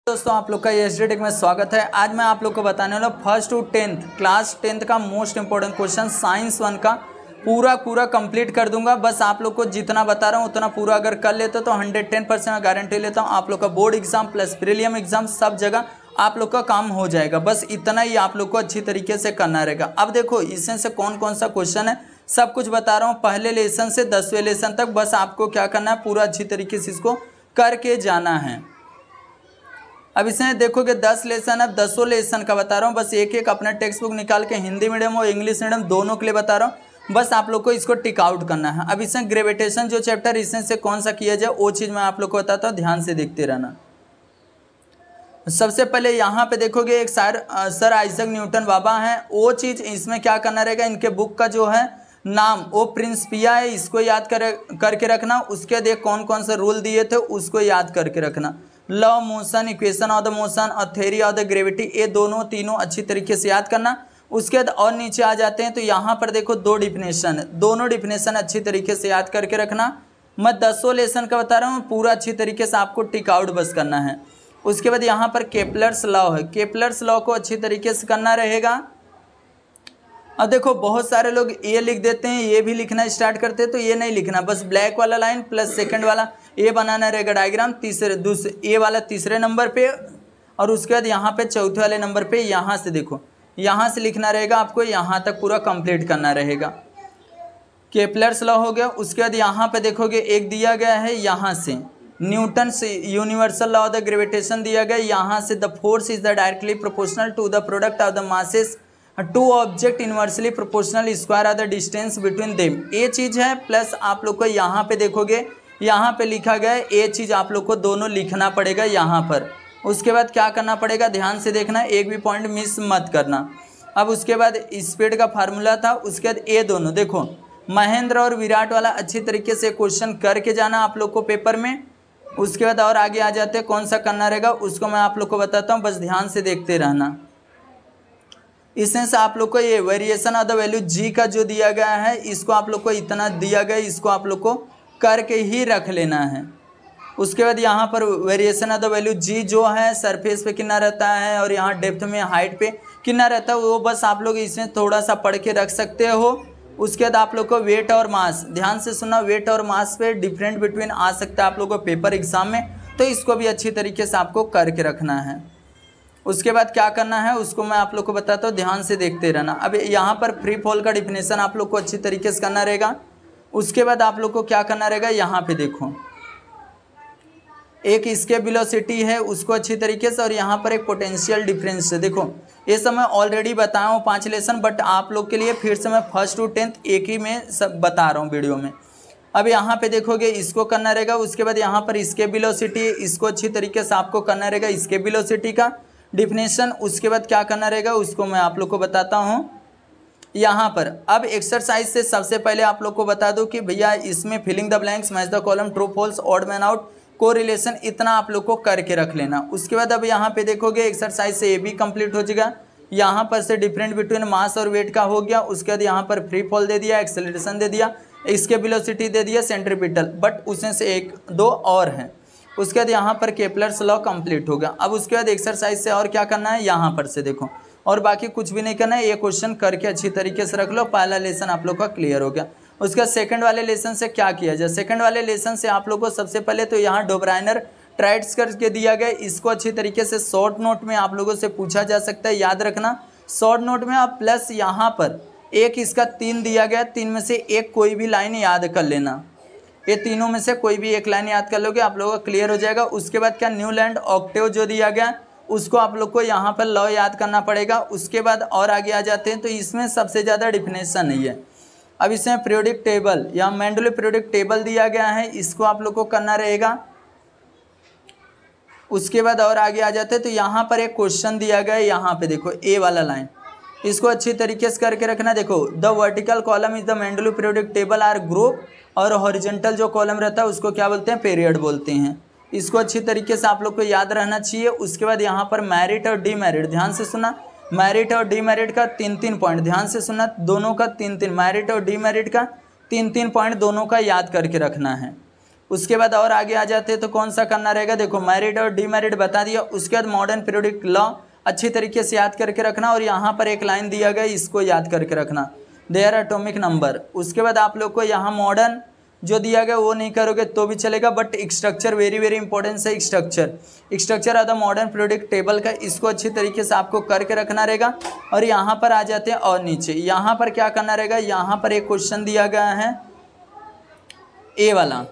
दोस्तों आप लोग का एसडी टेक में स्वागत है। आज मैं आप लोग को बताने वाला first to 10th class 10th का मोस्ट इंपॉर्टेंट क्वेश्चन साइंस 1 का पूरा कंप्लीट कर दूंगा। बस आप लोग को जितना बता रहा हूँ उतना पूरा अगर कर लेते तो 110% मैं गारंटी लेता हूँ आप लोग का board exam plus prelim exam सब जगह आप लोग का काम हो जाएगा। बस इतना ही आप लोग को अच्छी तरीके से करना रहेगा। अब देखो इसमें से कौन कौन सा क्वेश्चन है सब कुछ बता रहा हूँ, पहले लेसन से 10वें लेसन तक। बस आपको क्या करना है, पूरा अच्छी तरीके से इसको करके जाना है। अब इसमें देखोगे 10 लेसन, अब 10 लेसन का बता रहा हूँ। बस एक एक अपना टेक्स्ट बुक निकाल के हिंदी मीडियम और इंग्लिश मीडियम दोनों के लिए बता रहा हूँ। बस आप लोग को इसको टिक आउट करना है। अब इसमें ग्रेविटेशन जो चैप्टर इसमें से कौन सा किया जाए वो चीज़ मैं आप लोग को बताता हूँ, ध्यान से देखते रहना। सबसे पहले यहाँ पे देखोगे एक सर आइजक न्यूटन बाबा हैं, वो चीज़ इसमें क्या करना रहेगा, इनके बुक का जो है नाम वो प्रिंसिपिया है, इसको याद करके रखना। उसके बाद कौन कौन से रूल दिए थे उसको याद करके रखना। Law of motion, equation of the motion और थ्योरी ऑफ द ग्रेविटी, ये दोनों तीनों अच्छी तरीके से याद करना। उसके बाद और नीचे आ जाते हैं तो यहाँ पर देखो दो डिफिनेशन है, दोनों डिफिनेशन अच्छी तरीके से याद करके रखना। मैं 10 लेसन का बता रहा हूँ, पूरा अच्छी तरीके से आपको टिक आउट बस करना है। उसके बाद यहाँ पर केपलर्स लॉ है, केपलर्स लॉ को अच्छी तरीके से करना रहेगा। अब देखो बहुत सारे लोग ये लिख देते हैं, ये भी लिखना स्टार्ट करते हैं, तो ये नहीं लिखना, बस ब्लैक वाला लाइन प्लस सेकंड वाला ये बनाना रहेगा डायग्राम ये वाला तीसरे नंबर पे, और उसके बाद यहाँ पे चौथे वाले नंबर पे यहाँ से देखो यहाँ से लिखना रहेगा, आपको यहाँ तक पूरा कंप्लीट करना रहेगा। केपलर्स लॉ हो गया। उसके बाद यहाँ पे देखोगे एक दिया गया है यहाँ से न्यूटन से universal law of the gravitation दिया गया, यहाँ से the force is the directly proportional to the product of the masses two object inversely proportional square of the distance between them, ये चीज़ है। प्लस आप लोग को यहाँ पे देखोगे यहाँ पे लिखा गया है, ये चीज़ आप लोग को दोनों लिखना पड़ेगा यहाँ पर। उसके बाद क्या करना पड़ेगा, ध्यान से देखना, एक भी पॉइंट मिस मत करना। अब उसके बाद स्पीड का फार्मूला था, उसके बाद ये दोनों देखो महेंद्र और विराट वाला अच्छी तरीके से क्वेश्चन करके जाना आप लोग को पेपर में। उसके बाद और आगे आ जाते हैं, कौन सा करना रहेगा उसको मैं आप लोग को बताता हूँ, बस ध्यान से देखते रहना। इसमें से आप लोग को ये वेरिएशन ऑफ द वैल्यू जी का जो दिया गया है, इसको आप लोग को इतना दिया गया, इसको आप लोग को करके ही रख लेना है। उसके बाद यहाँ पर वेरिएशन ऑफ द वैल्यू जी जो है सरफेस पे कितना रहता है और यहाँ डेप्थ में हाइट पे कितना रहता है, वो बस आप लोग इसमें थोड़ा सा पढ़ के रख सकते हो। उसके बाद आप लोग को वेट और मास, ध्यान से सुना, वेट और मास पे डिफरेंट बिटवीन आ सकता है आप लोग को पेपर एग्जाम में, तो इसको भी अच्छी तरीके से आपको करके रखना है। उसके बाद क्या करना है उसको मैं आप लोग को बताता हूँ, ध्यान से देखते रहना। अब यहाँ पर फ्री फॉल का डिफिनेशन आप लोग को अच्छी तरीके से करना रहेगा। उसके बाद आप लोग को क्या करना रहेगा, यहाँ पे देखो एक इसके वेलोसिटी है उसको अच्छी तरीके से, और यहाँ पर एक पोटेंशियल डिफरेंस है। देखो ये सब मैं ऑलरेडी बताया हूँ 5 लेसन, बट आप लोग के लिए फिर से मैं फर्स्ट टू 10th एक ही में सब बता रहा हूँ वीडियो में। अब यहाँ पे देखोगे इसको करना रहेगा। उसके बाद यहाँ पर इसके वेलोसिटी, इसको अच्छी तरीके से आपको करना रहेगा, इसके वेलोसिटी का डिफिनेशन। उसके बाद क्या करना रहेगा उसको मैं आप लोग को बताता हूँ यहाँ पर। अब एक्सरसाइज से सबसे पहले आप लोग को बता दूँ कि भैया इसमें filling the blanks, match the column, true false, odd man out, correlation, इतना आप लोग को करके रख लेना। उसके बाद अब यहाँ पे देखोगे एक्सरसाइज से ये भी कंप्लीट हो जाएगा। यहाँ पर से डिफरेंट बिटवीन मास और वेट का हो गया। उसके बाद यहाँ पर फ्री फॉल दे दिया, एक्सेलरेशन दे दिया, इसके वेलोसिटी दे दिया, सेंट्रीपिटल, बट उसमें से एक दो और हैं। उसके बाद यहाँ पर केपलर्स लॉ कंप्लीट हो गया। अब उसके बाद एक्सरसाइज से और क्या करना है, यहाँ पर से देखो, और बाकी कुछ भी नहीं करना है, ये क्वेश्चन करके अच्छी तरीके से रख लो। पहला लेसन आप लोग का क्लियर हो गया। उसके बाद सेकंड वाले लेसन से क्या किया जाए, सेकंड वाले लेसन से आप लोग को सबसे पहले तो यहाँ डोब्राइनर ट्राइड्स करके दिया गया, इसको अच्छी तरीके से शॉर्ट नोट में आप लोगों से पूछा जा सकता है, याद रखना शॉर्ट नोट में। आप प्लस यहाँ पर एक इसका 3 दिया गया, 3 में से एक कोई भी लाइन याद कर लेना, ये तीनों में से कोई भी एक लाइन याद कर लोगे आप लोगों का क्लियर हो जाएगा। उसके बाद क्या न्यूलैंड ऑक्टेव जो दिया गया उसको आप लोग को यहाँ पर लॉ याद करना पड़ेगा। उसके बाद और आगे आ जाते हैं तो इसमें सबसे ज़्यादा डिफिनेशन नहीं है। अब इसमें पीरियोडिक टेबल या मेंडल पीरियोडिक टेबल दिया गया है, इसको आप लोग को करना रहेगा। उसके बाद और आगे आ जाते हैं तो यहाँ पर एक क्वेश्चन दिया गया है, यहाँ पे देखो ए वाला लाइन, इसको अच्छी तरीके से करके रखना। देखो the vertical column is the Mendel periodic table are group, और हॉरिजॉन्टल जो कॉलम रहता है उसको क्या बोलते हैं, पीरियड बोलते हैं। इसको अच्छी तरीके से आप लोग को याद रहना चाहिए। उसके बाद यहाँ पर मेरिट और डीमेरिट, ध्यान से सुना, मेरिट और डीमेरिट का 3-3 पॉइंट, ध्यान से सुना, दोनों का 3-3, मेरिट और डीमेरिट का 3-3 पॉइंट दोनों का याद करके रखना है। उसके बाद और आगे आ जाते हैं तो कौन सा करना रहेगा, देखो मैरिड और डीमैरिड बता दिया। उसके बाद मॉडर्न पीरियोडिक लॉ अच्छी तरीके से याद करके रखना, और यहाँ पर एक लाइन दिया गया इसको याद करके रखना, देयर एटॉमिक नंबर। उसके बाद आप लोग को यहाँ मॉडर्न जो दिया गया वो नहीं करोगे तो भी चलेगा, but structure very very important है। Structure of the modern periodic table का इसको अच्छी तरीके से आपको करके रखना रहेगा। और यहाँ पर आ जाते हैं और नीचे यहाँ पर क्या करना रहेगा, यहाँ पर एक क्वेश्चन दिया गया है ए वाला,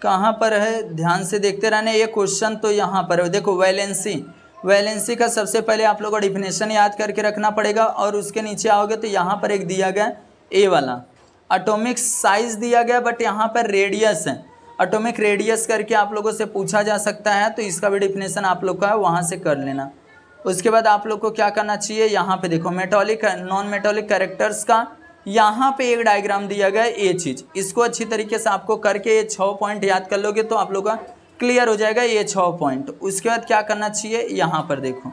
कहाँ पर है ध्यान से देखते रहने ये क्वेश्चन। तो यहाँ पर देखो वैलेंसी का सबसे पहले आप लोगों को डिफिनेशन याद करके रखना पड़ेगा, और उसके नीचे आओगे तो यहाँ पर एक दिया गया ए वाला एटॉमिक साइज दिया गया, बट यहाँ पर रेडियस है, एटॉमिक रेडियस करके आप लोगों से पूछा जा सकता है, तो इसका भी डिफिनेशन आप लोग का वहाँ से कर लेना। उसके बाद आप लोग को क्या करना चाहिए, यहाँ पे देखो मेटॉलिक नॉन मेटॉलिक कैरेक्टर्स का यहाँ पे एक डायग्राम दिया गया है, ये चीज़ इसको अच्छी तरीके से आपको करके ये 6 पॉइंट याद कर लोगे तो आप लोग का क्लियर हो जाएगा ये 6 पॉइंट। उसके बाद क्या करना चाहिए, यहाँ पर देखो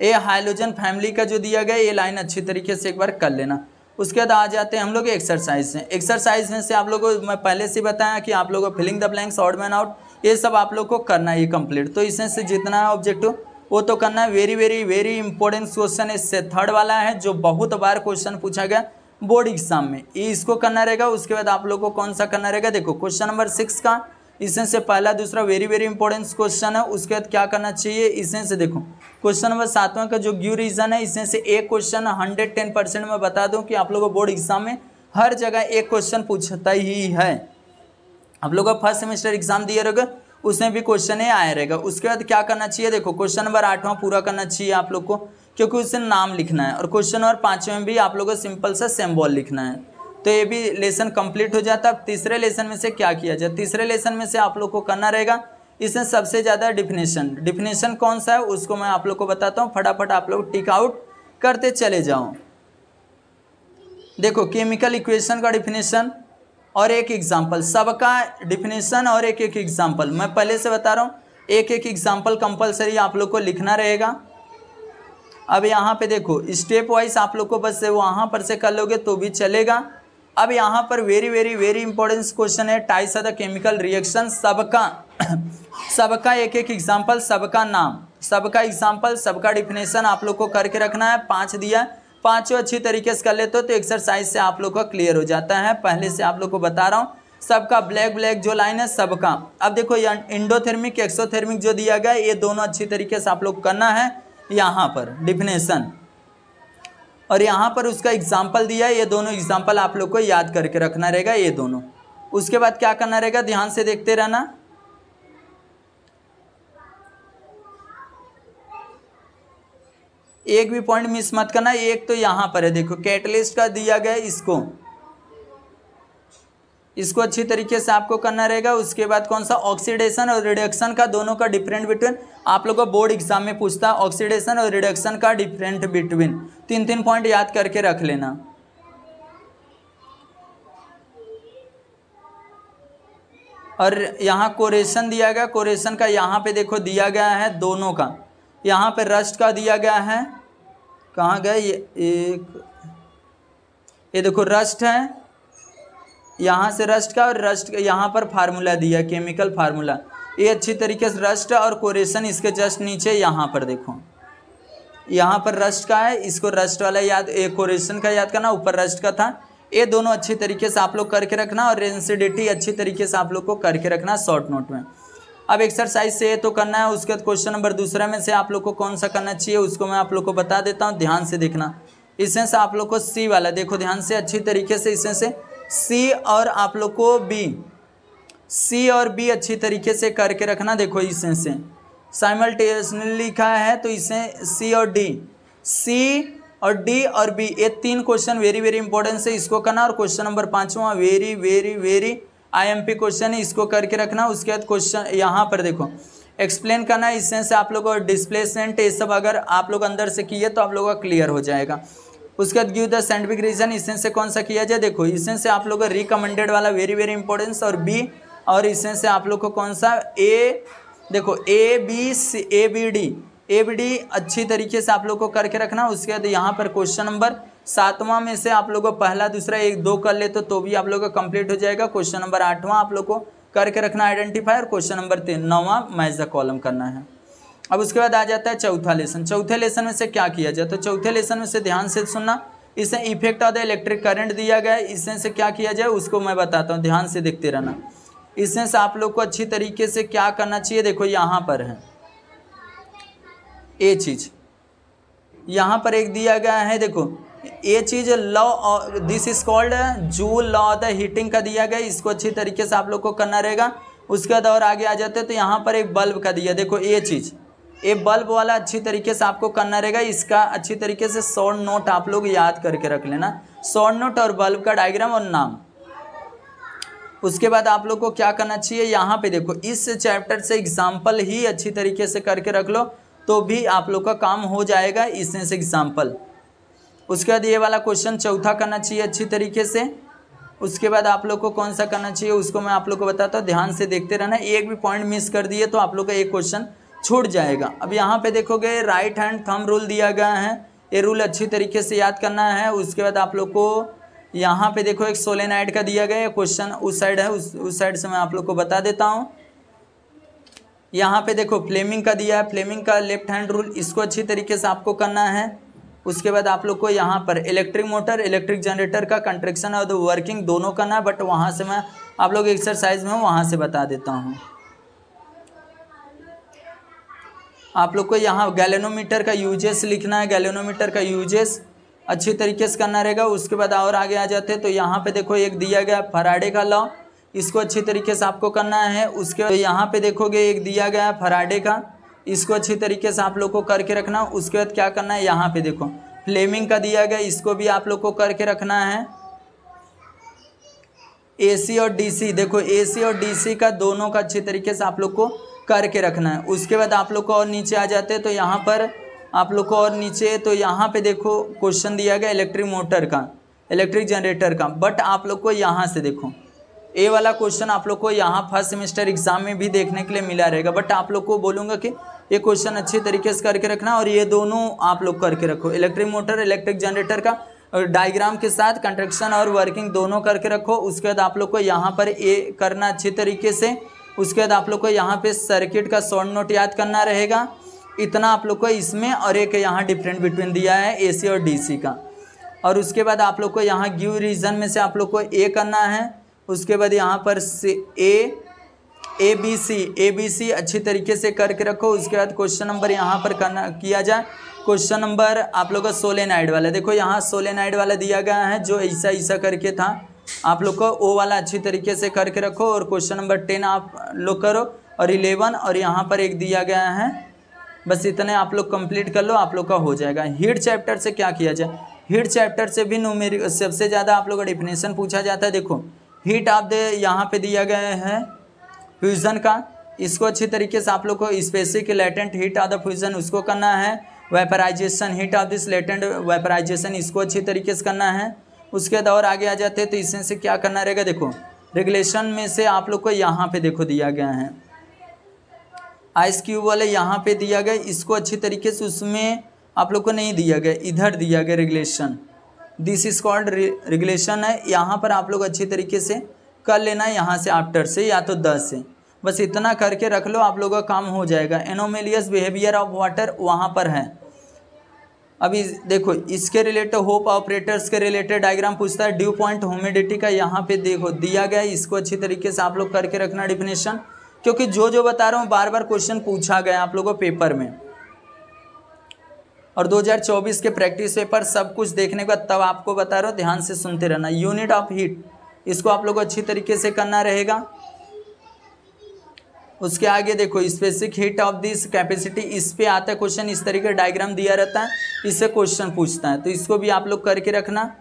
ये हाइड्रोजन फैमिली का जो दिया गया ये लाइन अच्छी तरीके से एक बार कर लेना। उसके बाद आ जाते हैं हम लोग एक्सरसाइज में। एक्सरसाइज में से आप लोगों को मैं पहले से बताया कि आप लोगों को filling the blanks, odd man out, ये सब आप लोग को करना है ये कंप्लीट। तो इसमें से जितना ऑब्जेक्टिव वो तो करना है। Very very very important question इससे थर्ड वाला है जो बहुत बार क्वेश्चन पूछा गया बोर्ड एग्जाम में, ये इसको करना रहेगा। उसके बाद आप लोग को कौन सा करना रहेगा, देखो क्वेश्चन नंबर 6 का इसमें से पहला दूसरा वेरी वेरी इंपॉर्टेंट क्वेश्चन है। उसके बाद क्या करना चाहिए, इसमें से देखो क्वेश्चन नंबर 7वां का जो गिव रीजन है, इसमें से एक क्वेश्चन 110% में बता दूं कि आप लोगों को बोर्ड एग्जाम में हर जगह एक क्वेश्चन पूछता ही है। आप लोग का फर्स्ट सेमेस्टर एग्जाम दिए रहेगा उसमें भी क्वेश्चन ही आया रहेगा। उसके बाद क्या करना चाहिए, देखो क्वेश्चन नंबर 8वां पूरा करना चाहिए आप लोग को, क्योंकि उससे नाम लिखना है। और क्वेश्चन नंबर 5वें में भी आप लोगों को सिंपल सा सिंबल लिखना है। तो ये भी लेसन कंप्लीट हो जाता। अब तीसरे लेसन में से क्या किया जाए, तीसरे लेसन में से आप लोग को करना रहेगा इसमें सबसे ज़्यादा डिफिनेशन कौन सा है उसको मैं आप लोग को बताता हूँ, फटाफट आप लोग टिक आउट करते चले जाओ। देखो केमिकल इक्वेशन का डिफिनेशन और एक एग्जाम्पल, सबका डिफिनेशन और एक एक एग्जाम्पल मैं पहले से बता रहा हूँ, एक एक एग्जाम्पल कंपलसरी आप लोग को लिखना रहेगा। अब यहाँ पे देखो स्टेप वाइज आप लोग को बस वहाँ पर से कर लोगे तो भी चलेगा। अब यहाँ पर very very very important question है, types of the chemical reaction, सबका एक एक एग्जाम्पल, सबका नाम, सबका एग्जाम्पल, सबका डिफिनेशन आप लोग को करके रखना है। 5 दिया है, पाँचों अच्छी तरीके से कर लेते हो तो एक्सरसाइज से आप लोग का क्लियर हो जाता है। पहले से आप लोग को बता रहा हूँ, सबका ब्लैक जो लाइन है सबका। अब देखो इंडोथर्मिक एक्सोथर्मिक जो दिया गया है ये दोनों अच्छी तरीके से आप लोग करना है यहाँ पर डिफिनेशन, और यहाँ पर उसका एग्जाम्पल दिया है, ये दोनों एग्जाम्पल आप लोग को याद करके रखना रहेगा ये दोनों। उसके बाद क्या करना रहेगा, ध्यान से देखते रहना। एक भी पॉइंट मिस मत करना। एक तो यहाँ पर है देखो कैटलिस्ट का दिया गया है, इसको अच्छी तरीके से आपको करना रहेगा। उसके बाद कौन सा ऑक्सीडेशन और रिडक्शन का दोनों का डिफरेंट बिटवीन आप लोग को बोर्ड एग्जाम में पूछता है, ऑक्सीडेशन और रिडक्शन का डिफरेंट बिटवीन 3 पॉइंट याद करके रख लेना। और यहाँ कोरेशन दिया गया, कोरेशन का यहाँ पे देखो दिया गया है दोनों का, यहाँ पे रस्ट का दिया गया है, कहाँ गया ये देखो रस्ट है, यहाँ से रस्ट का, और रस्ट यहाँ पर फार्मूला दिया केमिकल फार्मूला, ये अच्छी तरीके से रस्ट और कोरेशन इसके जस्ट नीचे यहाँ पर देखो, यहाँ पर रस्ट का है, इसको रस्ट वाला याद, एक कोरेशन का याद करना, ऊपर रस्ट का था। ये दोनों अच्छी तरीके से आप लोग करके रखना, और रेंसिडिटी अच्छी तरीके से आप लोग को करके रखना शॉर्ट नोट में। अब एक्सरसाइज से ये तो करना है। उसके बाद क्वेश्चन नंबर दूसरा में से आप लोग को कौन सा करना चाहिए उसको मैं आप लोग को बता देता हूँ, ध्यान से देखना। इसमें से आप लोग को सी वाला देखो ध्यान से अच्छी तरीके से, इसमें से सी और आप लोग को बी, सी और बी अच्छी तरीके से करके रखना। देखो इसमें से साइमल्टेनियसली लिखा है तो इसमें सी और डी, सी और डी और बी, ये 3 क्वेश्चन वेरी वेरी इंपॉर्टेंट है, इसको करना। और क्वेश्चन नंबर 5वां very very very IMP question है, इसको करके रखना। उसके बाद क्वेश्चन यहाँ पर देखो एक्सप्लेन करना है, इसमें से आप लोग को डिस्प्लेसमेंट ये सब अगर आप लोग अंदर से किए तो आप लोगों का क्लियर हो जाएगा। उसके बाद गिव द साइंटिफिक रीजन, इसमें से कौन सा किया जाए, देखो इसमें से आप लोग को रिकमेंडेड वाला वेरी वेरी इंपॉर्टेंस और बी, और इसमें से आप लोग को कौन सा ए, देखो ए बी डी अच्छी तरीके से आप लोग को करके रखना। उसके बाद यहाँ पर क्वेश्चन नंबर 7वां में से आप लोगों को पहला दूसरा 1 2 कर ले तो भी आप लोगों का कंप्लीट हो जाएगा। क्वेश्चन नंबर 8वां आप लोग को करके रखना आइडेंटिफाई, और क्वेश्चन नंबर 9वां मैच द कॉलम करना है। अब उसके बाद आ जाता है चौथा लेसन। चौथे लेसन में से क्या किया जाए, तो चौथे लेसन में से ध्यान से सुनना, इसे effect of the electric current दिया गया है। इसमें से क्या किया जाए उसको मैं बताता हूँ, ध्यान से देखते रहना। इसमें से आप लोग को अच्छी तरीके से क्या करना चाहिए, देखो यहाँ पर है ये चीज़, यहाँ पर एक दिया गया है, देखो ये चीज़ law, this is called Joule law of the heating का दिया गया, इसको अच्छी तरीके से आप लोग को करना रहेगा। उसके बाद और आगे आ जाते हैं तो यहाँ पर एक बल्ब का दिया, देखो ये चीज़, ये बल्ब वाला अच्छी तरीके से आपको करना रहेगा। इसका अच्छी तरीके से शॉर्ट नोट आप लोग याद करके रख लेना, शॉर्ट नोट और बल्ब का डायग्राम और नाम। उसके बाद आप लोग को क्या करना चाहिए, यहाँ पे देखो इस चैप्टर से एग्जाम्पल ही अच्छी तरीके से करके रख लो तो भी आप लोग का काम हो जाएगा, इसमें से एग्जाम्पल। उसके बाद ये वाला क्वेश्चन चौथा करना चाहिए अच्छी तरीके से। उसके बाद आप लोग को कौन सा करना चाहिए उसको मैं आप लोग को बताता हूँ, ध्यान से देखते रहना। एक भी पॉइंट मिस कर दिए तो आप लोग का एक क्वेश्चन छूट जाएगा। अब यहाँ पे देखोगे राइट हैंड थंब रूल दिया गया है, ये रूल अच्छी तरीके से याद करना है। उसके बाद आप लोग को यहाँ पे देखो एक सोलेनाइड का दिया गया है, क्वेश्चन उस साइड है, उस साइड से मैं आप लोग को बता देता हूँ। यहाँ पे देखो फ्लेमिंग का दिया है, फ्लेमिंग का लेफ्ट हैंड रूल, इसको अच्छी तरीके से आपको करना है। उसके बाद आप लोग को यहाँ पर इलेक्ट्रिक मोटर, इलेक्ट्रिक जनरेटर का कंट्रैक्शन और वर्किंग दोनों करना है, बट वहाँ से मैं आप लोग एक्सरसाइज में वहाँ से बता देता हूँ। आप लोग को यहाँ गैलेनोमीटर का यूजेस लिखना है, गैलेनोमीटर का यूजेस अच्छी तरीके से करना रहेगा। उसके बाद और आगे आ जाते हैं तो यहाँ पे देखो एक दिया गया फराडे का लॉ, इसको अच्छी तरीके से आपको करना है। उसके बाद यहाँ पे देखोगे एक दिया गया है फराडे का, इसको अच्छी तरीके से आप लोग को करके रखना। उसके बाद क्या करना है, यहाँ पे देखो फ्लेमिंग का दिया गया, इसको भी आप लोग को करके रखना है। एसी और डीसी, देखो एसी और डीसी का दोनों का अच्छी तरीके से आप लोग को करके रखना है। उसके बाद आप लोग को और नीचे आ जाते हैं तो यहाँ पर आप लोग को और नीचे तो यहाँ पे देखो क्वेश्चन दिया गया इलेक्ट्रिक मोटर का, इलेक्ट्रिक जनरेटर का, बट आप लोग को यहाँ से देखो ए वाला क्वेश्चन आप लोग को यहाँ फर्स्ट सेमेस्टर एग्जाम में भी देखने के लिए मिला रहेगा, बट आप लोग को बोलूँगा कि ये क्वेश्चन अच्छी तरीके से करके रखना और ये दोनों आप लोग करके रखो, इलेक्ट्रिक मोटर इलेक्ट्रिक जनरेटर का डायग्राम के साथ कंस्ट्रक्शन और वर्किंग दोनों करके रखो। उसके बाद आप लोग को यहाँ पर ए करना अच्छी तरीके से। उसके बाद आप लोग को यहाँ पे सर्किट का शॉर्ट नोट याद करना रहेगा, इतना आप लोग को इसमें, और एक यहाँ डिफरेंट बिटवीन दिया है एसी और डीसी का। और उसके बाद आप लोग को यहाँ गिव रीजन में से आप लोग को ए करना है। उसके बाद यहाँ पर ए बी सी अच्छी तरीके से करके रखो। उसके बाद क्वेश्चन नंबर यहाँ पर करना किया जाए, क्वेश्चन नंबर आप लोग का सोलेनाइड वाला, देखो यहाँ सोलेनाइड वाला दिया गया है जो ऐसा ऐसा करके था, आप लोग को ओ वाला अच्छी तरीके से करके रखो। और क्वेश्चन नंबर 10 आप लोग करो और 11 और यहाँ पर एक दिया गया है, बस इतने आप लोग कंप्लीट कर लो, आप लोग का हो जाएगा। हीट चैप्टर से क्या किया जाए, हीट चैप्टर से भी न्यूमेरिकल सबसे ज़्यादा आप लोग का डिफिनेशन पूछा जाता है। देखो हीट ऑफ द यहाँ पे दिया गया है फ्यूज़न का, इसको अच्छी तरीके से आप लोग को specific latent heat of the fusion उसको करना है। Vaporization heat of this latent vaporization इसको अच्छी तरीके से करना है। उसके बाद और आगे आ जाते हैं तो इसमें से क्या करना रहेगा, देखो रेगुलेशन में से आप लोग को यहाँ पे देखो दिया गया है आइस क्यूब वाले, यहाँ पे दिया गया, इसको अच्छी तरीके से उसमें आप लोग को नहीं दिया गया, इधर दिया गया regulation, this is called regulation है। यहाँ पर आप लोग अच्छी तरीके से कर लेना है, यहाँ से आफ्टर से या तो 10 से, बस इतना करके रख लो, आप लोगों का काम हो जाएगा। एनोमेलियस बिहेवियर ऑफ वाटर वहाँ पर है। अभी देखो इसके रिलेटेड होप ऑपरेटर्स के रिलेटेड डायग्राम पूछता है, ड्यू पॉइंट ह्यूमिडिटी का यहाँ पे देखो दिया गया है, इसको अच्छी तरीके से आप लोग करके रखना डिफिनेशन, क्योंकि जो बता रहा हूँ बार बार क्वेश्चन पूछा गया आप लोगों को पेपर में, और 2024 के प्रैक्टिस पेपर सब कुछ देखने के बाद तब आपको बता रहा हूँ, ध्यान से सुनते रहना। यूनिट ऑफ हीट इसको आप लोग को अच्छी तरीके से करना रहेगा। उसके आगे देखो specific heat of this capacity, इस पे आता है क्वेश्चन, इस तरीके का डायग्राम दिया रहता है, इससे क्वेश्चन पूछता है, तो इसको भी आप लोग करके रखना।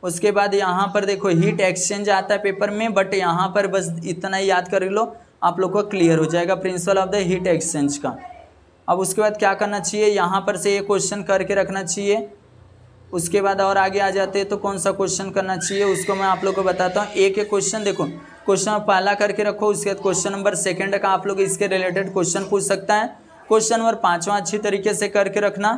उसके बाद यहाँ पर देखो हीट एक्सचेंज आता है पेपर में, बट यहाँ पर बस इतना ही याद कर लो, आप लोग को क्लियर हो जाएगा principle of the heat exchange का। अब उसके बाद क्या करना चाहिए, यहाँ पर से ये क्वेश्चन करके रखना चाहिए। उसके बाद और आगे आ जाते हैं तो कौन सा क्वेश्चन करना चाहिए उसको मैं आप लोग को बताता हूँ। एक क्वेश्चन देखो, क्वेश्चन पहला करके रखो, उसके बाद क्वेश्चन नंबर 2 का आप लोग इसके रिलेटेड क्वेश्चन पूछ सकता है। क्वेश्चन नंबर 5वां अच्छी तरीके से करके रखना।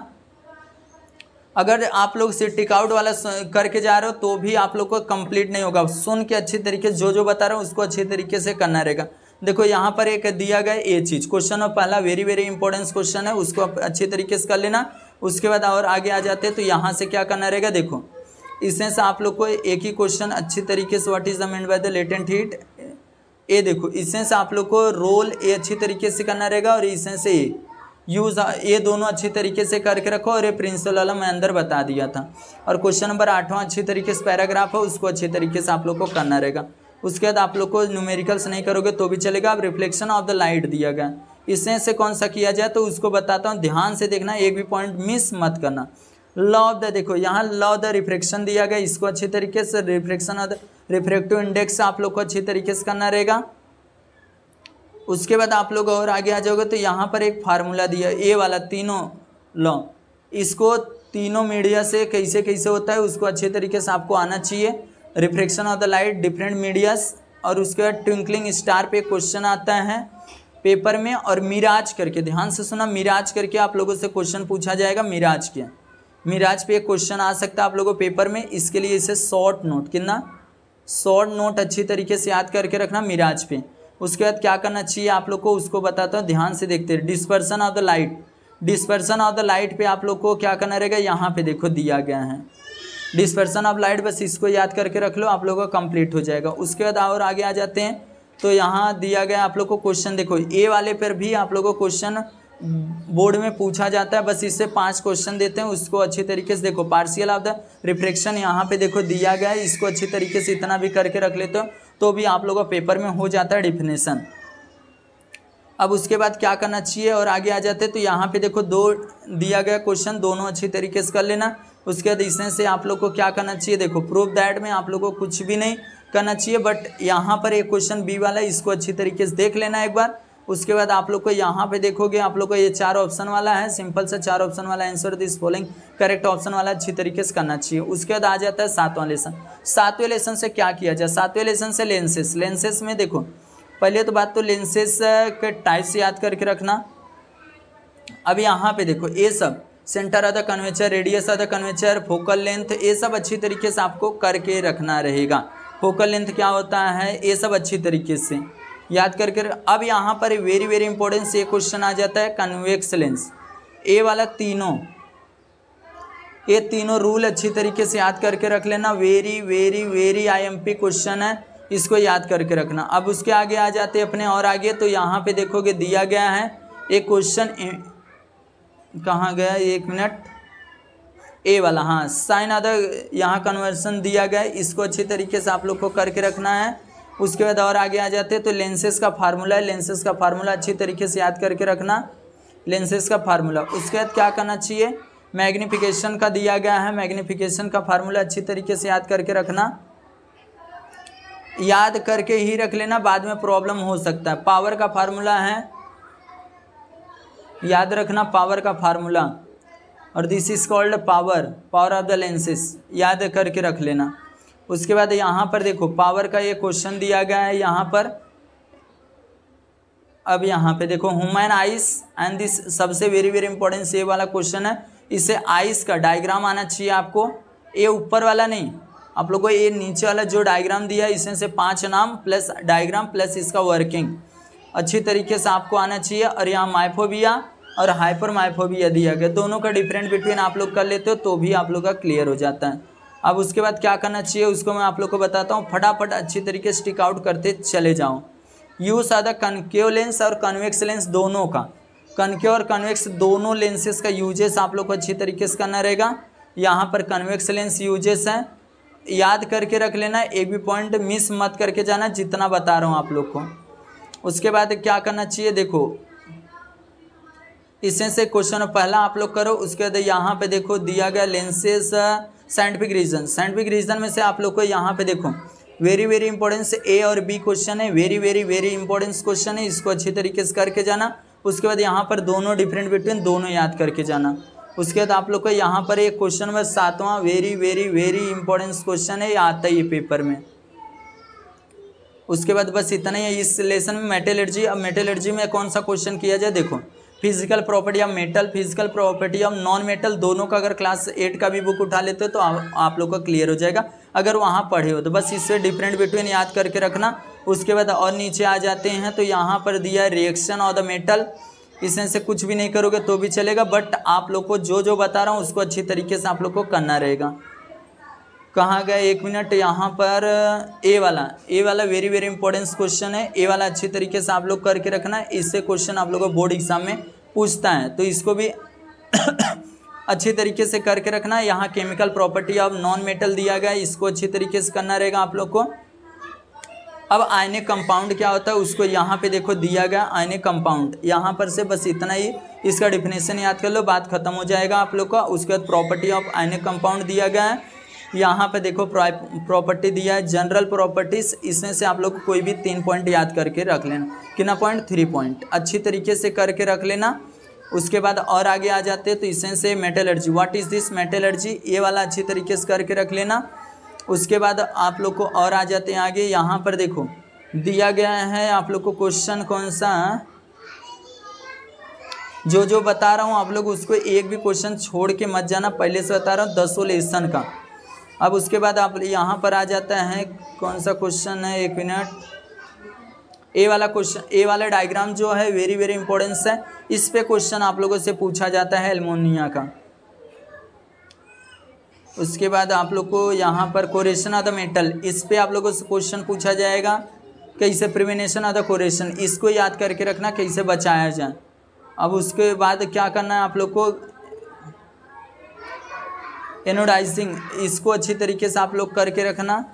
अगर आप लोग से टिक आउट वाला करके जा रहे हो तो भी आप लोग को कंप्लीट नहीं होगा। सुन के अच्छी तरीके से जो बता रहा हूँ उसको अच्छी तरीके से करना रहेगा। देखो यहाँ पर एक दिया गया ये चीज़, क्वेश्चन और पहला वेरी वेरी इंपॉर्टेंट क्वेश्चन है, उसको अच्छी तरीके से कर लेना। उसके बाद और आगे आ जाते हैं तो यहाँ से क्या करना रहेगा, देखो इसमें से आप लोग को एक ही क्वेश्चन अच्छी तरीके से what is the mean by the latent heat, ये देखो इसमें से आप लोग को रोल ए अच्छी तरीके से करना रहेगा और इसमें से यूज ये दोनों अच्छी तरीके से करके रखो। और ये प्रिंसिपल वाला मैं अंदर बता दिया था। और क्वेश्चन नंबर 8वां अच्छी तरीके से पैराग्राफ है, उसको अच्छी तरीके से आप लोग को करना रहेगा। उसके बाद आप लोग को न्यूमेरिकल्स नहीं करोगे तो भी चलेगा। अब रिफ्लेक्शन ऑफ द लाइट दिया गया, इसमें से कौन सा किया जाए तो उसको बताता हूँ, ध्यान से देखना, एक भी पॉइंट मिस मत करना। लॉ ऑफ द, देखो यहाँ लॉ ऑफ द रिफ्रैक्शन दिया गया, इसको अच्छी तरीके से reflection of the refractive index आप लोग को अच्छी तरीके से करना रहेगा। उसके बाद आप लोग और आगे आ जाओगे तो यहाँ पर एक फार्मूला दिया, ए वाला तीनों लॉ, इसको तीनों मीडिया से कैसे कैसे होता है उसको अच्छे तरीके से आपको आना चाहिए। Reflection of the light different medias, और उसके बाद ट्विंकलिंग स्टार पे क्वेश्चन आता है पेपर में, और मिराज करके, ध्यान से सुना, मिराज करके आप लोगों से क्वेश्चन पूछा जाएगा। मिराज के, मिराज पे एक क्वेश्चन आ सकता है आप लोगों को पेपर में, इसके लिए इसे शॉर्ट नोट, कितना शॉर्ट नोट अच्छी तरीके से याद करके रखना मिराज पे। उसके बाद क्या करना चाहिए आप लोग को उसको बताता हूँ, ध्यान से देखते हैं। Dispersion of the light, dispersion of the light पे आप लोग को क्या करना रहेगा, यहाँ पे देखो दिया गया है डिस्पर्सन ऑफ लाइट, बस इसको याद करके रख लो, आप लोगों का कंप्लीट हो जाएगा। उसके बाद और आगे आ जाते हैं तो यहाँ दिया गया आप लोग को क्वेश्चन, देखो ए वाले पर भी आप लोगों को क्वेश्चन बोर्ड में पूछा जाता है, बस इससे 5 क्वेश्चन देते हैं, उसको अच्छी तरीके से देखो। पार्शियल ऑफ द रिफ्रैक्शन यहाँ पे देखो दिया गया है, इसको अच्छी तरीके से इतना भी करके रख लेते हो तो भी आप लोगों का पेपर में हो जाता है डिफिनेशन। अब उसके बाद क्या करना चाहिए और आगे आ जाते हैं तो यहाँ पे देखो 2 दिया गया क्वेश्चन, दोनों अच्छी तरीके से कर लेना। उसके बाद इसमें से आप लोग को क्या करना चाहिए, देखो प्रूफ दैट में आप लोग को कुछ भी नहीं करना चाहिए, बट यहाँ पर एक क्वेश्चन बी वाला, इसको अच्छी तरीके से देख लेना एक बार। उसके बाद आप लोग को यहाँ पे देखोगे आप लोग को ये 4 ऑप्शन वाला है, सिंपल से 4 ऑप्शन वाला answer this following correct option वाला अच्छी तरीके से करना चाहिए। उसके बाद आ जाता है 7वां लेसन। 7वें लेसन से क्या किया जाए, 7वें लेसन से लेंसेस, लेंसेस में देखो पहले तो बात तो लेंसेस के टाइप से याद करके रखना। अब यहाँ पे देखो ये sub centre of the curvature, radius of the curvature, focal length, ये सब अच्छी तरीके से आपको करके रखना रहेगा। फोकल लेंथ क्या होता है ये सब अच्छी तरीके से याद करके। अब यहाँ पर वेरी वेरी इंपॉर्टेंट से क्वेश्चन आ जाता है कन्वेक्स लेंस, ए वाला तीनों, ये तीनों रूल अच्छी तरीके से याद करके रख लेना। Very very very IMP question है, इसको याद करके रखना। अब उसके आगे आ जाते हैं अपने और आगे तो यहाँ पे देखोगे दिया गया है एक क्वेश्चन, कहाँ गया, एक मिनट, ए वाला, हाँ साइन अदर, यहाँ कन्वर्सन दिया गया है, इसको अच्छी तरीके से आप लोग को करके रखना है। उसके बाद और आगे आ जाते हैं तो लेंसेस का फार्मूला है, लेंसेस का फार्मूला अच्छी तरीके से याद करके रखना, लेंसेस का फार्मूला। उसके बाद क्या करना चाहिए, मैग्नीफिकेशन का दिया गया है, मैग्नीफिकेशन का फार्मूला अच्छी तरीके से याद करके रखना, याद करके ही रख लेना, बाद में प्रॉब्लम हो सकता है। पावर का फार्मूला है, याद रखना पावर का फार्मूला, और this is called power, power of the lenses, याद करके रख लेना। उसके बाद यहाँ पर देखो पावर का ये क्वेश्चन दिया गया है यहाँ पर। अब यहाँ पे देखो ह्यूमन आइस एंड दिस सबसे वेरी वेरी इंपॉर्टेंट ये वाला क्वेश्चन है, इससे आइस का डायग्राम आना चाहिए आपको, ये ऊपर वाला नहीं, आप लोगों को ये नीचे वाला जो डायग्राम दिया है इसमें से 5 नाम प्लस डायग्राम प्लस इसका वर्किंग अच्छी तरीके से आपको आना चाहिए। और यहाँ माइफोबिया और हाइपर माइफोबिया दिया गया, दोनों का डिफरेंट बिटवीन आप लोग कर लेते हो तो भी आप लोग का क्लियर हो जाता है। अब उसके बाद क्या करना चाहिए उसको मैं आप लोग को बताता हूँ, फटाफट अच्छी तरीके से स्टिक आउट करते चले जाओ। यूज आधा कनकेव लेंस और कन्वेक्स लेंस दोनों का, कनकेव और कन्वेक्स दोनों लेंसेस का यूजेस आप लोग को अच्छी तरीके से करना रहेगा। यहाँ पर कन्वेक्स लेंस यूजेस हैं, याद करके रख लेना, एक भी पॉइंट मिस मत करके जाना जितना बता रहा हूँ आप लोग को। उसके बाद क्या करना चाहिए, देखो इसमें से क्वेश्चन पहला आप लोग करो। उसके बाद यहाँ पे देखो दिया गया lenses scientific reason, scientific reason में से आप लोग को यहाँ पे देखो वेरी वेरी इंपॉर्टेंट से ए और बी क्वेश्चन है, very very very important question है, इसको अच्छी तरीके से करके जाना। उसके बाद यहाँ पर दोनों डिफरेंट बिटवीन दोनों याद करके जाना। उसके बाद आप लोग को यहाँ पर एक क्वेश्चन नंबर 7वां very very very important question है, ये आता है ये पेपर में। उसके बाद बस इतना ही है इस लेसन में मेटलर्जी। अब मेटलर्जी में कौन सा क्वेश्चन किया जाए, देखो physical property of metal, physical property of non metal, दोनों का अगर क्लास 8 का भी बुक उठा लेते हो तो आप लोग का क्लियर हो जाएगा अगर वहाँ पढ़े हो तो। बस इससे डिफरेंट बिटवीन याद करके रखना। उसके बाद और नीचे आ जाते हैं तो यहाँ पर दिया रिएक्शन ऑफ द मेटल, इसमें से कुछ भी नहीं करोगे तो भी चलेगा, बट आप लोग को जो जो बता रहा हूँ उसको अच्छी तरीके से आप लोग को करना रहेगा। कहाँ गए, एक मिनट, यहाँ पर ए वाला वेरी वेरी इंपॉर्टेंट क्वेश्चन है। ए वाला अच्छी तरीके से आप लोग करके रखना है, इससे क्वेश्चन आप लोग को बोर्ड एग्जाम में पूछता है, तो इसको भी अच्छी तरीके से करके रखना है। यहाँ chemical property of non metal दिया गया है, इसको अच्छी तरीके से करना रहेगा आप लोग को। अब आयनिक कंपाउंड क्या होता है उसको यहाँ पे देखो दिया गया, आयनिक कंपाउंड, यहाँ पर से बस इतना ही इसका डिफिनेशन याद कर लो, बात खत्म हो जाएगा आप लोग का। उसके बाद प्रॉपर्टी ऑफ आयनिक कंपाउंड दिया गया है, यहाँ पे देखो प्रॉपर्टी दिया है जनरल प्रॉपर्टीज, इसमें से आप लोग कोई भी 3 पॉइंट याद करके रख लेना। कितना पॉइंट, 3 पॉइंट अच्छी तरीके से करके रख लेना। उसके बाद और आगे आ जाते हैं तो इसमें से metallurgy, what is this metallurgy, ये वाला अच्छी तरीके से करके रख लेना। उसके बाद आप लोग को और आ जाते हैं आगे, यहाँ पर देखो दिया गया है आप लोग को क्वेश्चन कौन सा, जो जो बता रहा हूँ आप लोग उसको एक भी क्वेश्चन छोड़ के मत जाना, पहले से बता रहा हूँ 10 लेसन का। अब उसके बाद आप यहाँ पर आ जाता है कौन सा क्वेश्चन है, एक मिनट, ए वाला क्वेश्चन, ए वाला डायग्राम जो है वेरी वेरी इंपॉर्टेंस है, इस पे क्वेश्चन आप लोगों से पूछा जाता है एल्युमिनियम का। उसके बाद आप लोग को यहाँ पर कोरेशन ऑफ द मेटल, इस पे आप लोगों से क्वेश्चन पूछा जाएगा, कैसे प्रिवेंशन ऑफ द कोरेशन, इसको याद करके रखना कैसे बचाया जाए। अब उसके बाद क्या करना है आप लोग को, एनोडाइजिंग, इसको अच्छी तरीके से आप लोग करके रखना,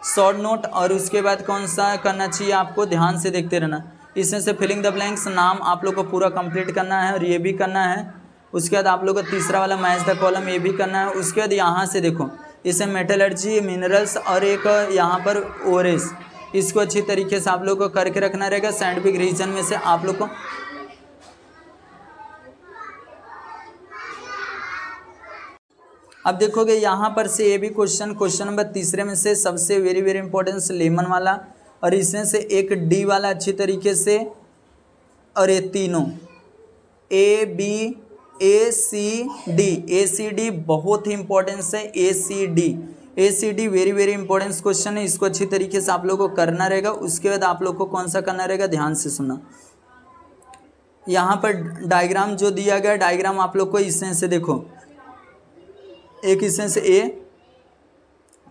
शॉर्ट नोट। और उसके बाद कौन सा करना चाहिए आपको, ध्यान से देखते रहना, इसमें से फिलिंग द ब्लैंक्स, नाम आप लोग को पूरा कंप्लीट करना है और ये भी करना है। उसके बाद आप लोग को तीसरा वाला मैच द कॉलम, ये भी करना है। उसके बाद यहाँ से देखो इसे मेटलर्जी, मिनरल्स और एक यहाँ पर ओरेस, इसको अच्छी तरीके से आप लोग को करके रखना रहेगा। साइंटिफिक रीजन में से आप लोग को अब देखोगे यहाँ पर से ये भी क्वेश्चन नंबर तीसरे में से सबसे वेरी वेरी इंपॉर्टेंस लेमन वाला, और इसमें से एक डी वाला अच्छी तरीके से, और ये तीनों A B A C D बहुत ही इंपॉर्टेंस है। A C D very very importance question है, इसको अच्छी तरीके से आप लोग को करना रहेगा। उसके बाद आप लोग को कौन सा करना रहेगा, ध्यान से सुनना, यहाँ पर डायग्राम जो दिया गया, डायग्राम आप लोग को इसमें से देखो, एक इसमें से ए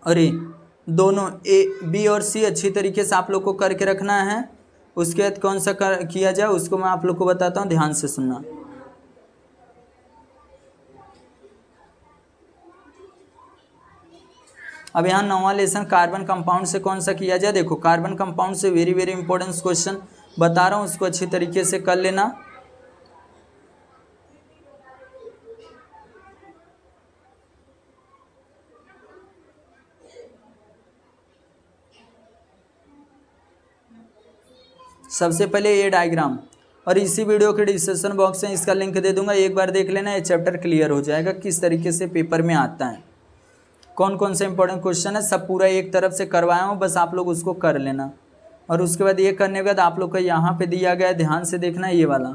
और ए, दोनों ए बी और सी अच्छी तरीके से आप लोग को करके रखना है। उसके बाद कौन सा किया जाए उसको मैं आप लोग को बताता हूँ, ध्यान से सुनना। अब यहाँ 9वां लेसन कार्बन कंपाउंड से कौन सा किया जाए, देखो कार्बन कंपाउंड से वेरी वेरी इंपॉर्टेंट क्वेश्चन बता रहा हूँ, उसको अच्छी तरीके से कर लेना। सबसे पहले ये डायग्राम, और इसी वीडियो के डिस्क्रिप्शन बॉक्स में इसका लिंक दे दूंगा, एक बार देख लेना, ये चैप्टर क्लियर हो जाएगा किस तरीके से पेपर में आता है, कौन कौन से इंपॉर्टेंट क्वेश्चन है, सब पूरा एक तरफ से करवाया हूँ, बस आप लोग उसको कर लेना। और उसके बाद ये करने के बाद आप लोग का यहाँ पे दिया गया, ध्यान से देखना, ये वाला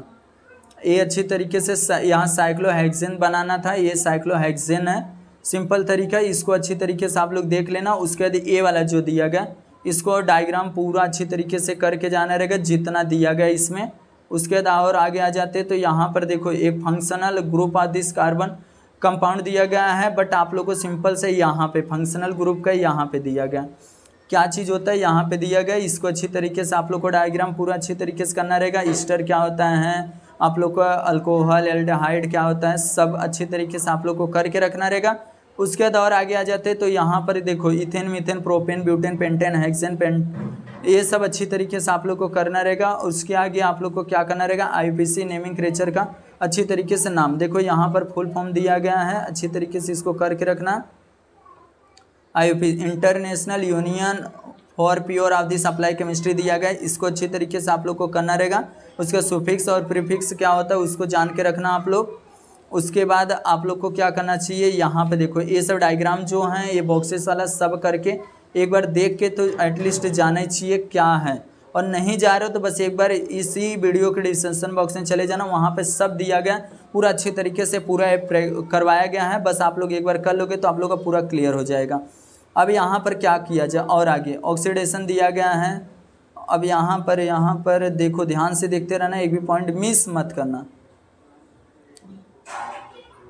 ये अच्छी तरीके से यहाँ साइक्लोहेक्सेन बनाना था, ये साइक्लोहेक्सेन है, सिंपल तरीका, इसको अच्छी तरीके से आप लोग देख लेना। उसके बाद ये वाला जो दिया गया, इसको डायग्राम पूरा अच्छी तरीके से करके जाना रहेगा जितना दिया गया इसमें। उसके बाद और आगे आ जाते तो यहाँ पर देखो एक functional group of this carbon compound दिया गया है, बट आप लोग को सिंपल से यहाँ पे फंक्शनल ग्रुप का यहाँ पे दिया गया, क्या चीज़ होता है यहाँ पे दिया गया, इसको अच्छी तरीके से आप लोग को डायग्राम पूरा अच्छी तरीके से करना रहेगा। ईस्टर क्या होता है, आप लोग को अल्कोहल एल्डिहाइड क्या होता है, सब अच्छी तरीके से आप लोग को करके रखना रहेगा। उसके बाद और आगे आ जाते हैं तो यहाँ पर देखो ethane, methane, propane, butane, pentane, hexane, ये सब अच्छी तरीके से आप लोग को करना रहेगा। उसके आगे आप लोग को क्या करना रहेगा, आईपीसी नेमिंग क्रेचर का अच्छी तरीके से नाम, देखो यहाँ पर फुल फॉर्म दिया गया है, अच्छी तरीके से इसको करके रखना। IP international union for pure of the supply chemistry दिया गया है, इसको अच्छी तरीके से आप लोग को करना रहेगा। उसका सुफिक्स और प्रीफिक्स क्या होता है उसको जान के रखना आप लोग। उसके बाद आप लोग को क्या करना चाहिए, यहाँ पे देखो ये सब डायग्राम जो हैं, ये बॉक्सेस वाला सब करके एक बार देख के तो एटलीस्ट जाना चाहिए क्या है। और नहीं जा रहे हो तो बस एक बार इसी वीडियो के डिस्क्रिप्शन बॉक्स में चले जाना, वहाँ पे सब दिया गया पूरा अच्छी तरीके से पूरा करवाया गया है। बस आप लोग एक बार कर लोगे तो आप लोग का पूरा क्लियर हो जाएगा। अब यहाँ पर क्या किया जाए और आगे ऑक्सीडेशन दिया गया है। अब यहाँ पर देखो, ध्यान से देखते रहना, एक भी पॉइंट मिस मत करना।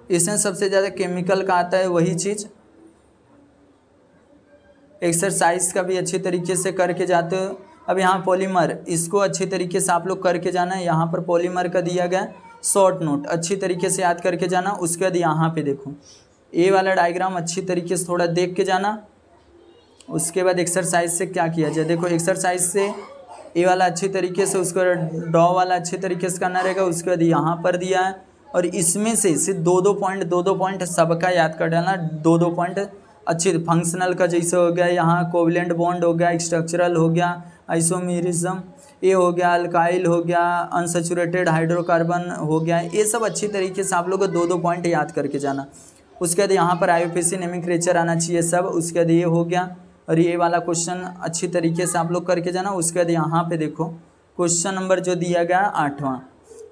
इसमें सबसे ज़्यादा केमिकल का आता है वही चीज़। एक्सरसाइज का भी अच्छी तरीके से करके जाते हो। अब यहाँ पॉलीमर, इसको अच्छी तरीके से आप लोग करके जाना है। यहाँ पर पॉलीमर का दिया गया शॉर्ट नोट, अच्छी तरीके से याद करके जाना। उसके बाद यहाँ पे देखो ए वाला डायग्राम अच्छी तरीके से थोड़ा देख के जाना। उसके बाद एक्सरसाइज से क्या किया जाए, देखो एक्सरसाइज से ए वाला अच्छी तरीके से, उसके बाद ड्रॉ वाला अच्छी तरीके से करना रहेगा। उसके बाद यहाँ पर दिया है और इसमें से सिर्फ दो दो पॉइंट सबका याद कर डालना। दो पॉइंट अच्छी, फंक्शनल का जैसे हो गया, यहाँ कोवलेंट बॉन्ड हो गया, स्ट्रक्चरल हो गया, आइसोमेरिज्म ये हो गया, अल्काइल हो गया, अनसैचुरेटेड हाइड्रोकार्बन हो गया, ये सब अच्छी तरीके से आप लोग को दो पॉइंट याद करके जाना। उसके बाद यहाँ पर आईयूपीएसी नोमेनक्लेचर आना चाहिए सब। उसके बाद ये हो गया और ये वाला क्वेश्चन अच्छी तरीके से आप लोग करके जाना। उसके बाद यहाँ पे देखो क्वेश्चन नंबर जो दिया गया 8वां।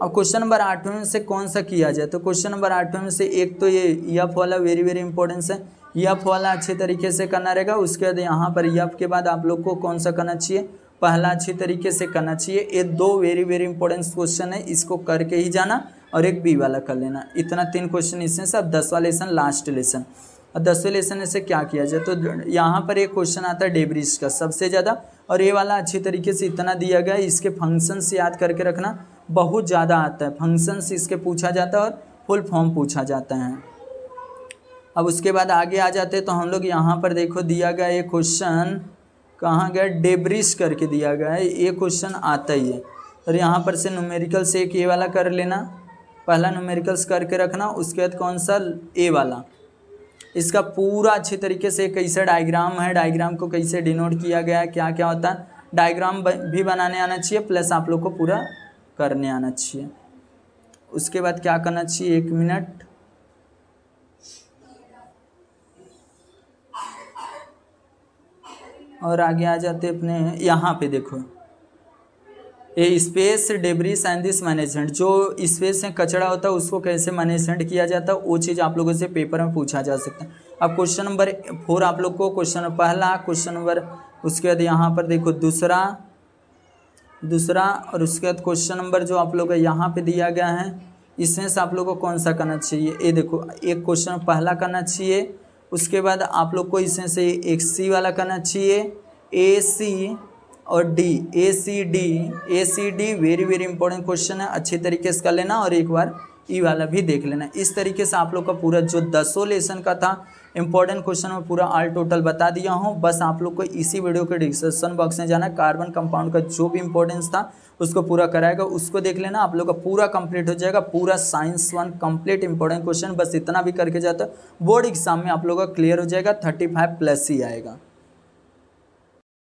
अब क्वेश्चन नंबर 8वें में से कौन सा किया जाए, तो क्वेश्चन नंबर 8वें में से एक तो ये यफ वाला वेरी इंपॉर्टेंस है, यफ वाला अच्छे तरीके से करना रहेगा। उसके बाद यहाँ पर यफ के बाद आप लोग को कौन सा करना चाहिए, पहला अच्छी तरीके से करना चाहिए। ये दो वेरी इंपॉर्टेंट क्वेश्चन है, इसको करके ही जाना और एक बी वाला कर लेना। इतना 3 क्वेश्चन इसमें सब 10वां लेसन लास्ट लेसन। और 10वें लेसन से क्या किया जाए, तो यहाँ पर एक क्वेश्चन आता है डेब्रिस का सबसे ज़्यादा, और ये वाला अच्छी तरीके से इतना दिया गया है। इसके फंक्शंस याद करके रखना, बहुत ज़्यादा आता है फंक्शंस इसके पूछा जाता है और फुल फॉर्म पूछा जाता है। अब उसके बाद आगे आ जाते हैं तो हम लोग यहाँ पर देखो दिया गया ये क्वेश्चन कहाँ गया, डेब्रिस करके दिया गया है, ये क्वेश्चन आता ही है। और यहाँ पर से न्यूमेरिकल से एक ये वाला कर लेना, पहला न्यूमेरिकल्स करके रखना। उसके बाद कौन सा, ए वाला, इसका पूरा अच्छी तरीके से कैसे डायग्राम है, डायग्राम को कैसे डिनोट किया गया है, क्या क्या होता है, डायग्राम भी बनाने आना चाहिए, प्लस आप लोग को पूरा करने आना चाहिए। उसके बाद क्या करना चाहिए, 1 मिनट, और आगे आ जाते अपने यहाँ पे देखो ये space debris and this management. जो स्पेस में कचरा होता है उसको कैसे मैनेजमेंट किया जाता है, वो चीज़ आप लोगों से पेपर में पूछा जा सकता है। अब क्वेश्चन नंबर 4 आप लोग को क्वेश्चन पहला, क्वेश्चन नंबर, उसके बाद यहाँ पर देखो दूसरा, और उसके बाद क्वेश्चन नंबर जो आप लोग का यहाँ पे दिया गया है, इसमें से आप लोग को कौन सा करना चाहिए, ये देखो एक क्वेश्चन पहला करना चाहिए। उसके बाद आप लोग को इसमें से एक सी वाला करना चाहिए, ए सी और D, A C D very important question है, अच्छी तरीके से कर लेना। और एक बार ई वाला भी देख लेना। इस तरीके से आप लोग का पूरा जो 10 लेसन का था इंपॉर्टेंट क्वेश्चन में पूरा ऑल टोटल बता दिया हूँ। बस आप लोग को इसी वीडियो के डिस्क्रिप्शन बॉक्स में जाना, कार्बन कंपाउंड का जो भी इंपॉर्टेंस था उसको पूरा कराएगा, उसको देख लेना, आप लोग का पूरा कंप्लीट हो जाएगा। पूरा साइंस 1 कंप्लीट इंपॉर्टेंट क्वेश्चन, बस इतना भी करके जाता बोर्ड एग्जाम में आप लोग का क्लियर हो जाएगा, 35+ ही आएगा।